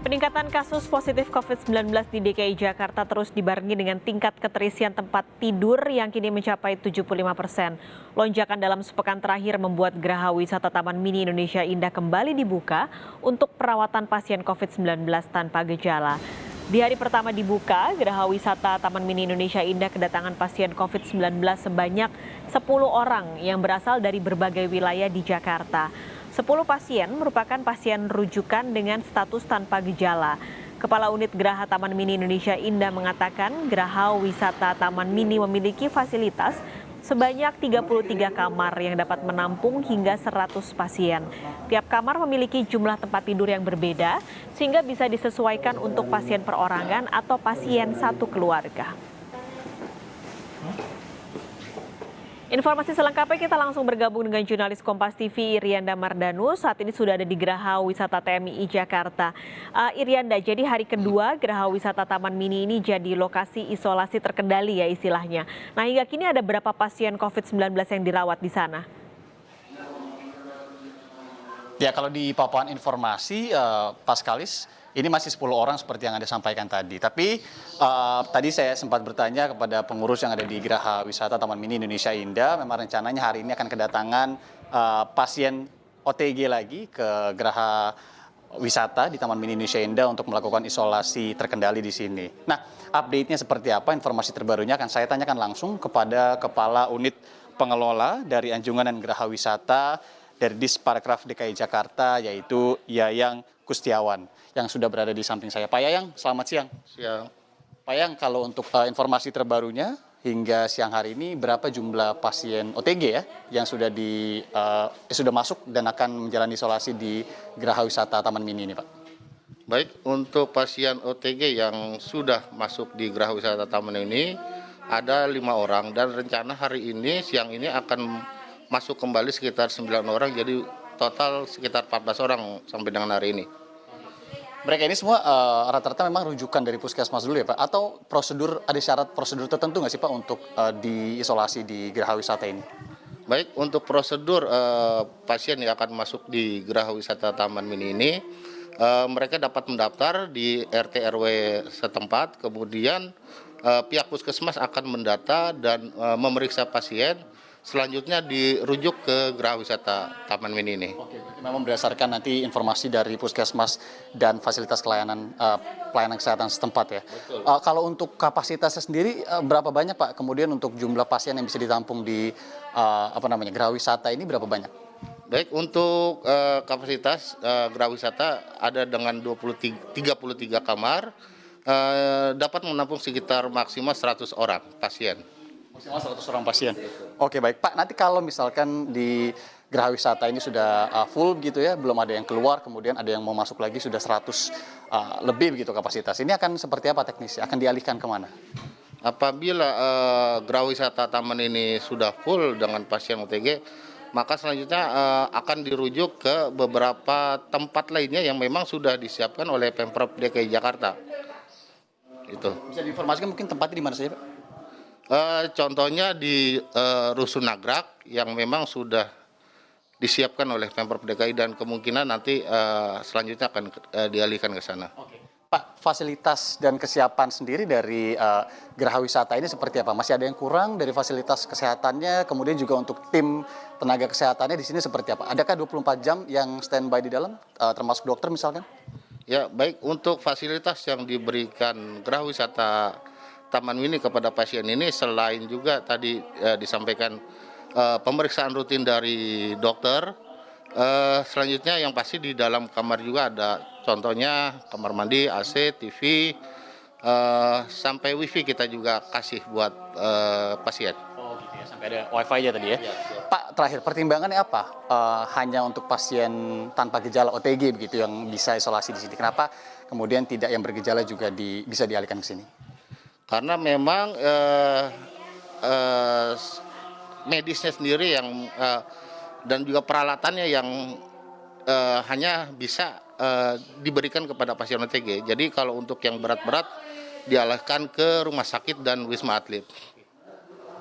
Peningkatan kasus positif COVID-19 di DKI Jakarta terus dibarengi dengan tingkat keterisian tempat tidur yang kini mencapai 75%. Lonjakan dalam sepekan terakhir membuat Geraha Wisata Taman Mini Indonesia Indah kembali dibuka untuk perawatan pasien COVID-19 tanpa gejala. Di hari pertama dibuka, Geraha Wisata Taman Mini Indonesia Indah kedatangan pasien COVID-19 sebanyak 10 orang yang berasal dari berbagai wilayah di Jakarta. 10 pasien merupakan pasien rujukan dengan status tanpa gejala. Kepala Unit Geraha Taman Mini Indonesia Indah mengatakan Geraha Wisata Taman Mini memiliki fasilitas sebanyak 33 kamar yang dapat menampung hingga 100 pasien. Tiap kamar memiliki jumlah tempat tidur yang berbeda sehingga bisa disesuaikan untuk pasien perorangan atau pasien satu keluarga. Informasi selengkapnya kita langsung bergabung dengan jurnalis Kompas TV Irianda Mardanu. Saat ini sudah ada di Geraha Wisata TMI Jakarta. Irianda, jadi hari kedua Geraha Wisata Taman Mini ini jadi lokasi isolasi terkendali ya istilahnya. Nah hingga kini ada berapa pasien COVID-19 yang dirawat di sana? Ya kalau di paparan informasi Paskalis ini masih 10 orang seperti yang Anda sampaikan tadi. Tapi tadi saya sempat bertanya kepada pengurus yang ada di Geraha Wisata Taman Mini Indonesia Indah, memang rencananya hari ini akan kedatangan pasien OTG lagi ke Geraha Wisata di Taman Mini Indonesia Indah untuk melakukan isolasi terkendali di sini. Nah, update-nya seperti apa, informasi terbarunya akan saya tanyakan langsung kepada Kepala Unit Pengelola dari Anjungan dan Geraha Wisata dari Disparekraf DKI Jakarta, yaitu Yayang Kustiawan, yang sudah berada di samping saya. Pak Yayang, selamat siang. Siang. Pak Yayang, kalau untuk informasi terbarunya hingga siang hari ini berapa jumlah pasien OTG ya yang sudah sudah masuk dan akan menjalani isolasi di Geraha Wisata Taman Mini ini, Pak? Baik, untuk pasien OTG yang sudah masuk di Geraha Wisata Taman ini ada 5 orang dan rencana hari ini siang ini akan masuk kembali sekitar 9 orang, jadi total sekitar 14 orang sampai dengan hari ini. Mereka ini semua rata-rata memang rujukan dari puskesmas dulu ya Pak? Atau ada syarat prosedur tertentu nggak sih Pak untuk diisolasi di Geraha Wisata ini? Baik, untuk prosedur pasien yang akan masuk di Geraha Wisata Taman Mini ini, mereka dapat mendaftar di RT RW setempat, kemudian pihak puskesmas akan mendata dan memeriksa pasien. Selanjutnya dirujuk ke Geraha Wisata Taman Mini ini. Oke, memang berdasarkan nanti informasi dari puskesmas dan fasilitas pelayanan kesehatan setempat ya. Kalau untuk kapasitasnya sendiri berapa banyak Pak? Kemudian untuk jumlah pasien yang bisa ditampung di Geraha Wisata ini berapa banyak? Baik, untuk kapasitas Geraha Wisata ada dengan 33 kamar, dapat menampung sekitar maksimal 100 orang pasien. Maksimal 100 orang pasien. Oke baik Pak, nanti kalau misalkan di Geraha Wisata ini sudah full begitu ya, belum ada yang keluar, kemudian ada yang mau masuk lagi sudah 100 lebih begitu kapasitas. Ini akan seperti apa teknisnya? Akan dialihkan kemana? Apabila Geraha Wisata Taman ini sudah full dengan pasien OTG, maka selanjutnya akan dirujuk ke beberapa tempat lainnya yang memang sudah disiapkan oleh Pemprov DKI Jakarta. Itu. Bisa diinformasikan mungkin tempatnya di mana saja Pak? Contohnya di Rusun Nagrak yang memang sudah disiapkan oleh Pemprov DKI dan kemungkinan nanti selanjutnya akan dialihkan ke sana. Oke. Pak, fasilitas dan kesiapan sendiri dari Geraha Wisata ini seperti apa? Masih ada yang kurang dari fasilitas kesehatannya, kemudian juga untuk tim tenaga kesehatannya di sini seperti apa? Adakah 24 jam yang standby di dalam, termasuk dokter misalkan? Ya, baik, untuk fasilitas yang diberikan Geraha Wisata Taman Mini kepada pasien ini selain juga tadi disampaikan pemeriksaan rutin dari dokter, selanjutnya yang pasti di dalam kamar juga ada contohnya kamar mandi, AC, TV, sampai wifi kita juga kasih buat pasien. Oh gitu ya, sampai ada wifi aja tadi ya? Ya. Pak, terakhir pertimbangannya apa? Hanya untuk pasien tanpa gejala OTG begitu yang bisa isolasi di sini. Kenapa kemudian tidak yang bergejala juga bisa dialihkan ke sini? Karena memang medisnya sendiri yang dan juga peralatannya yang hanya bisa diberikan kepada pasien OTG. Jadi kalau untuk yang berat-berat dialihkan ke rumah sakit dan Wisma Atlet.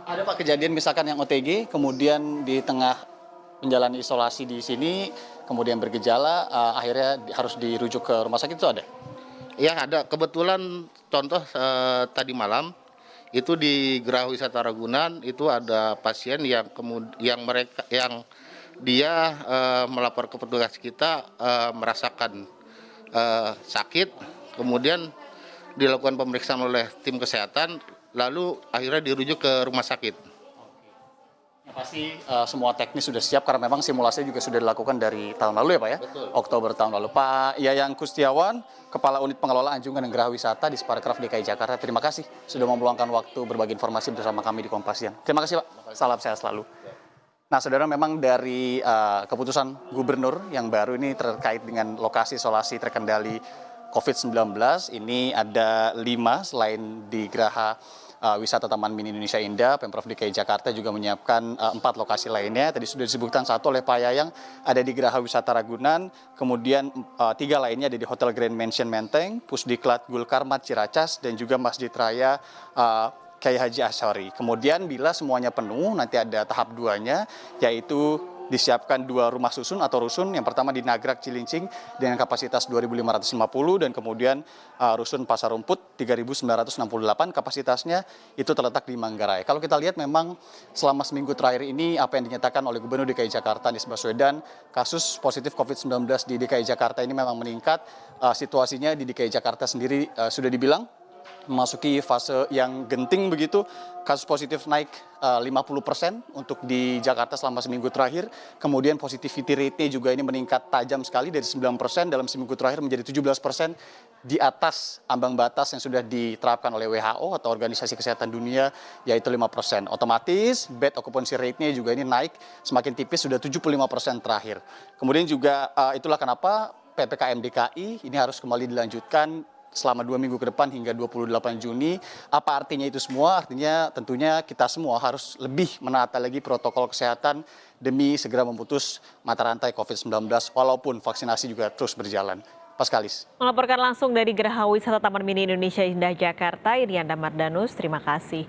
Ada Pak kejadian misalkan yang OTG kemudian di tengah menjalani isolasi di sini kemudian bergejala akhirnya harus dirujuk ke rumah sakit itu ada? Ya, ada kebetulan contoh tadi malam itu di Geraha Wisata Ragunan itu ada pasien yang dia melapor ke petugas kita merasakan sakit, kemudian dilakukan pemeriksaan oleh tim kesehatan, lalu akhirnya dirujuk ke rumah sakit. Yang pasti semua teknis sudah siap karena memang simulasinya juga sudah dilakukan dari tahun lalu ya Pak ya? Betul. Oktober tahun lalu. Pak Yayang Kustiawan, Kepala Unit Pengelolaan Anjungan dan Geraha Wisata di Parekraf DKI Jakarta. Terima kasih sudah meluangkan waktu berbagi informasi bersama kami di Kompas Siang. Terima kasih Pak, salam sehat selalu. Nah saudara, memang dari keputusan gubernur yang baru ini terkait dengan lokasi isolasi terkendali COVID-19, ini ada 5 selain di Geraha Wisata Taman Mini Indonesia Indah, Pemprov DKI Jakarta juga menyiapkan 4 lokasi lainnya. Tadi sudah disebutkan satu oleh Pak Yayang, ada di Geraha Wisata Ragunan, kemudian 3 lainnya ada di Hotel Grand Mansion Menteng, Pusdiklat Gulkarmat Ciracas, dan juga Masjid Raya Kiai Haji Asyari. Kemudian bila semuanya penuh, nanti ada tahap 2-nya, yaitu disiapkan 2 rumah susun atau rusun. Yang pertama di Nagrag Cilincing dengan kapasitas 2.550 dan kemudian rusun Pasar Rumput 3.968 kapasitasnya itu terletak di Manggarai. Kalau kita lihat memang selama seminggu terakhir ini apa yang dinyatakan oleh Gubernur DKI Jakarta Anies Baswedan, kasus positif COVID-19 di DKI Jakarta ini memang meningkat. Situasinya di DKI Jakarta sendiri sudah dibilang memasuki fase yang genting begitu. Kasus positif naik 50% untuk di Jakarta selama seminggu terakhir. Kemudian positivity rate-nya juga ini meningkat tajam sekali dari 9% dalam seminggu terakhir menjadi 17%, di atas ambang batas yang sudah diterapkan oleh WHO atau Organisasi Kesehatan Dunia, yaitu 5%. Otomatis bed occupancy rate-nya juga ini naik semakin tipis, sudah 75% terakhir. Kemudian juga itulah kenapa PPKM DKI ini harus kembali dilanjutkan selama 2 minggu ke depan hingga 28 Juni. Apa artinya itu semua? Artinya tentunya kita semua harus lebih menaati lagi protokol kesehatan demi segera memutus mata rantai COVID-19 walaupun vaksinasi juga terus berjalan. Paskalis. Melaporkan langsung dari Geraha Wisata Taman Mini Indonesia Indah Jakarta, Irianda Mardanus, terima kasih.